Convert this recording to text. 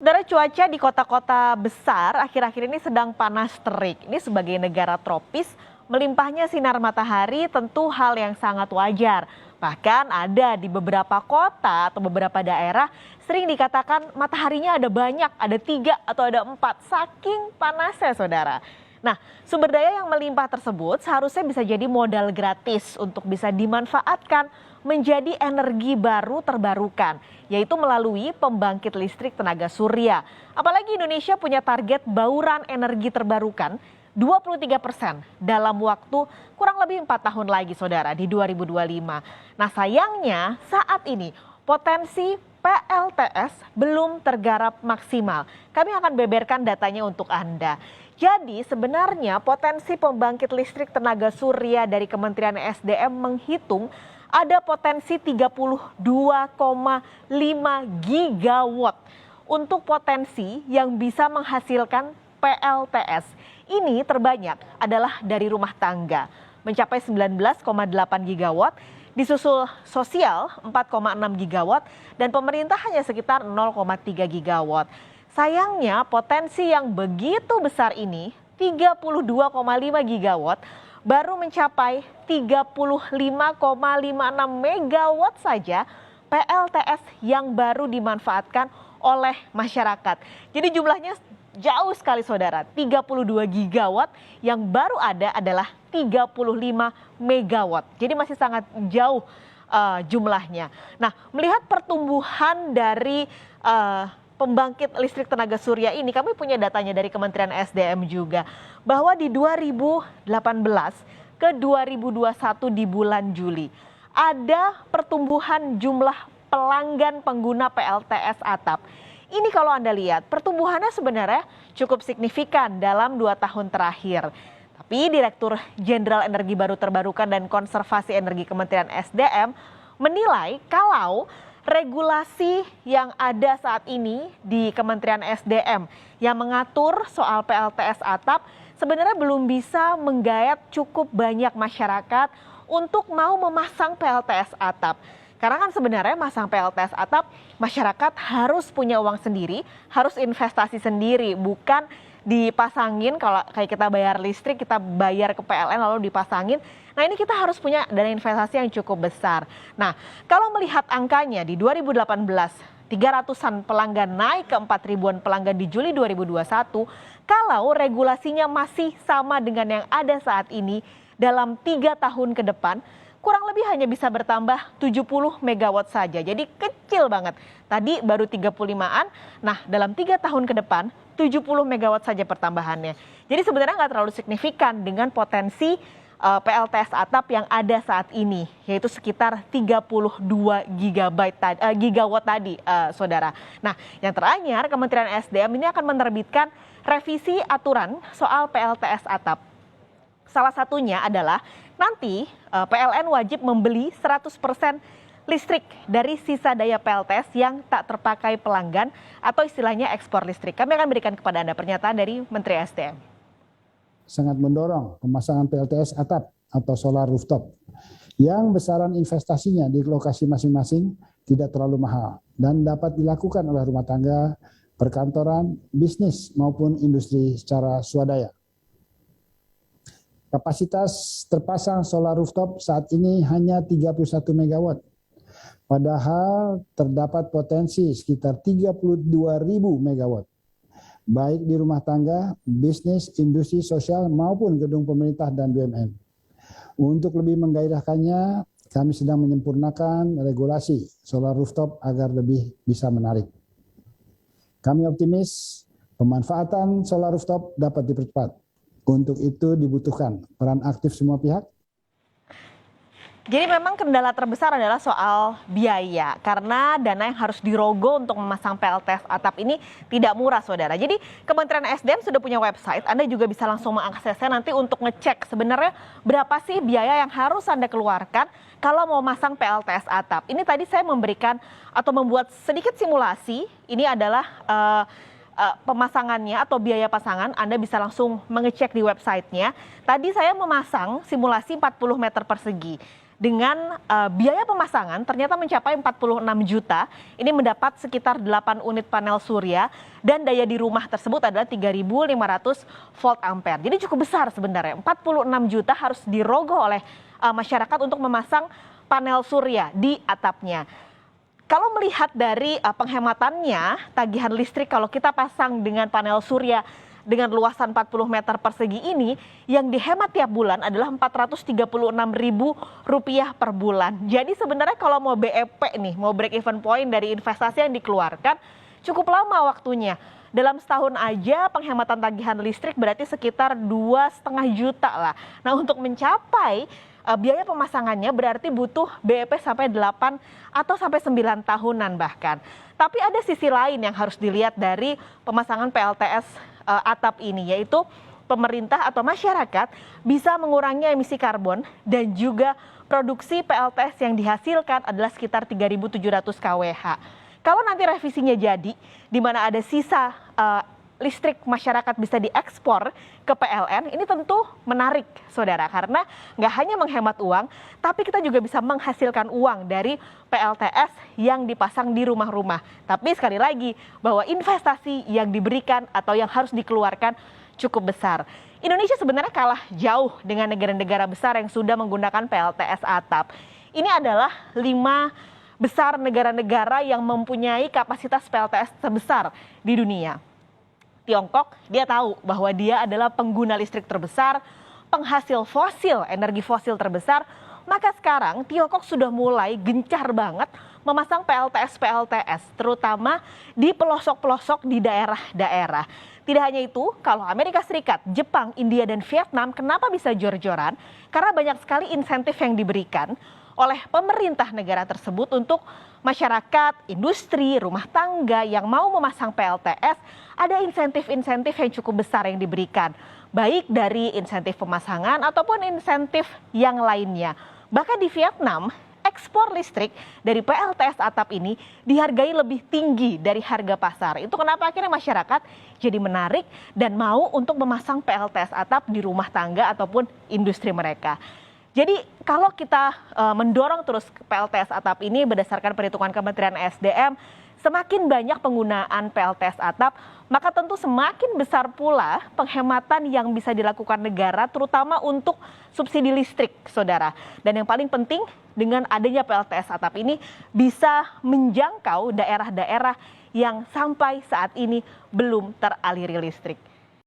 Saudara, cuaca di kota-kota besar akhir-akhir ini sedang panas terik. Ini sebagai negara tropis, melimpahnya sinar matahari tentu hal yang sangat wajar. Bahkan ada di beberapa kota atau beberapa daerah sering dikatakan mataharinya ada banyak, ada 3 atau ada 4, saking panasnya saudara. Nah, sumber daya yang melimpah tersebut seharusnya bisa jadi modal gratis untuk bisa dimanfaatkan menjadi energi baru terbarukan, yaitu melalui pembangkit listrik tenaga surya. Apalagi Indonesia punya target bauran energi terbarukan 23% dalam waktu kurang lebih 4 tahun lagi saudara, di 2025. Nah sayangnya saat ini potensi PLTS belum tergarap maksimal. Kami akan beberkan datanya untuk Anda. Jadi sebenarnya potensi pembangkit listrik tenaga surya dari Kementerian SDM menghitung ada potensi 32,5 gigawatt untuk potensi yang bisa menghasilkan PLTS. Ini terbanyak adalah dari rumah tangga, mencapai 19,8 gigawatt, disusul sosial 4,6 gigawatt, dan pemerintah hanya sekitar 0,3 gigawatt. Sayangnya potensi yang begitu besar ini, 32,5 gigawatt, baru mencapai 35,56 megawatt saja PLTS yang baru dimanfaatkan oleh masyarakat. Jadi jumlahnya jauh sekali saudara, 32 gigawatt yang baru ada adalah 35 megawatt. Jadi masih sangat jauh jumlahnya. Nah, melihat pertumbuhan dari pembangkit listrik tenaga surya ini, kami punya datanya dari Kementerian SDM juga, bahwa di 2018 ke 2021 di bulan Juli, ada pertumbuhan jumlah pelanggan pengguna PLTS atap. Ini kalau Anda lihat, pertumbuhannya sebenarnya cukup signifikan dalam 2 tahun terakhir. Tapi Direktur Jenderal Energi Baru Terbarukan dan Konservasi Energi Kementerian SDM menilai kalau regulasi yang ada saat ini di Kementerian SDM yang mengatur soal PLTS atap sebenarnya belum bisa menggayat cukup banyak masyarakat untuk mau memasang PLTS atap. Karena kan sebenarnya masang PLTS atap masyarakat harus punya uang sendiri, harus investasi sendiri, bukan dipasangin kalau kayak kita bayar listrik, kita bayar ke PLN lalu dipasangin. Nah ini kita harus punya dana investasi yang cukup besar. Nah kalau melihat angkanya di 2018, 300-an pelanggan naik ke 4 ribuan pelanggan di Juli 2021, kalau regulasinya masih sama dengan yang ada saat ini, dalam 3 tahun ke depan, kurang lebih hanya bisa bertambah 70 megawatt saja. Jadi kecil banget. Tadi baru 35-an, nah dalam 3 tahun ke depan 70 megawatt saja pertambahannya. Jadi sebenarnya nggak terlalu signifikan dengan potensi PLTS atap yang ada saat ini, yaitu sekitar 32 gigawatt tadi, saudara. Nah yang terakhir, Kementerian SDM ini akan menerbitkan revisi aturan soal PLTS atap. Salah satunya adalah nanti PLN wajib membeli 100% listrik dari sisa daya PLTS yang tak terpakai pelanggan atau istilahnya ekspor listrik. Kami akan berikan kepada Anda pernyataan dari Menteri SDM. Sangat mendorong pemasangan PLTS atap atau solar rooftop yang besaran investasinya di lokasi masing-masing tidak terlalu mahal dan dapat dilakukan oleh rumah tangga, perkantoran, bisnis maupun industri secara swadaya. Kapasitas terpasang solar rooftop saat ini hanya 31 megawatt. Padahal terdapat potensi sekitar 32.000 megawatt. Baik di rumah tangga, bisnis, industri sosial maupun gedung pemerintah dan BUMN. Untuk lebih menggairahkannya, kami sedang menyempurnakan regulasi solar rooftop agar lebih bisa menarik. Kami optimis pemanfaatan solar rooftop dapat dipercepat. Untuk itu dibutuhkan peran aktif semua pihak. Jadi memang kendala terbesar adalah soal biaya, karena dana yang harus dirogoh untuk memasang PLTS atap ini tidak murah saudara. Jadi Kementerian SDM sudah punya website, Anda juga bisa langsung mengaksesnya nanti untuk ngecek sebenarnya berapa sih biaya yang harus Anda keluarkan kalau mau masang PLTS atap. Ini tadi saya memberikan atau membuat sedikit simulasi, ini adalah pemasangannya atau biaya pasangan. Anda bisa langsung mengecek di websitenya. Tadi saya memasang simulasi 40 meter persegi. dengan biaya pemasangan ternyata mencapai 46 juta. Ini mendapat sekitar 8 unit panel surya dan daya di rumah tersebut adalah 3.500 volt ampere. Jadi cukup besar sebenarnya. 46 juta harus dirogoh oleh masyarakat untuk memasang panel surya di atapnya. Kalau melihat dari penghematannya, tagihan listrik kalau kita pasang dengan panel surya dengan luasan 40 meter persegi ini, yang dihemat tiap bulan adalah Rp436.000 per bulan. Jadi sebenarnya kalau mau BEP nih, mau break even point dari investasi yang dikeluarkan, cukup lama waktunya. Dalam setahun aja penghematan tagihan listrik berarti sekitar 2,5 juta lah. Nah, untuk mencapai biaya pemasangannya berarti butuh BEP sampai 8 atau sampai 9 tahunan bahkan. Tapi ada sisi lain yang harus dilihat dari pemasangan PLTS atap ini, yaitu pemerintah atau masyarakat bisa mengurangi emisi karbon dan juga produksi PLTS yang dihasilkan adalah sekitar 3.700 kWh. Kalau nanti revisinya jadi, di mana ada sisa listrik masyarakat bisa diekspor ke PLN, ini tentu menarik, saudara, karena nggak hanya menghemat uang, tapi kita juga bisa menghasilkan uang dari PLTS yang dipasang di rumah-rumah. Tapi sekali lagi, bahwa investasi yang diberikan atau yang harus dikeluarkan cukup besar. Indonesia sebenarnya kalah jauh dengan negara-negara besar yang sudah menggunakan PLTS atap. Ini adalah 5 besar negara-negara yang mempunyai kapasitas PLTS terbesar di dunia. Tiongkok, dia tahu bahwa dia adalah pengguna listrik terbesar, penghasil fosil, energi fosil terbesar, maka sekarang Tiongkok sudah mulai gencar banget memasang PLTS, terutama di pelosok-pelosok di daerah-daerah. Tidak hanya itu, kalau Amerika Serikat, Jepang, India, dan Vietnam, kenapa bisa jor-joran? Karena banyak sekali insentif yang diberikan oleh pemerintah negara tersebut untuk masyarakat, industri, rumah tangga yang mau memasang PLTS, ada insentif-insentif yang cukup besar yang diberikan, baik dari insentif pemasangan ataupun insentif yang lainnya. Bahkan di Vietnam, ekspor listrik dari PLTS atap ini dihargai lebih tinggi dari harga pasar. Itu kenapa akhirnya masyarakat jadi menarik dan mau untuk memasang PLTS atap di rumah tangga ataupun industri mereka. Jadi kalau kita mendorong terus PLTS atap ini berdasarkan perhitungan Kementerian SDM, semakin banyak penggunaan PLTS atap, maka tentu semakin besar pula penghematan yang bisa dilakukan negara, terutama untuk subsidi listrik, saudara. Dan yang paling penting, dengan adanya PLTS atap ini bisa menjangkau daerah-daerah yang sampai saat ini belum teraliri listrik.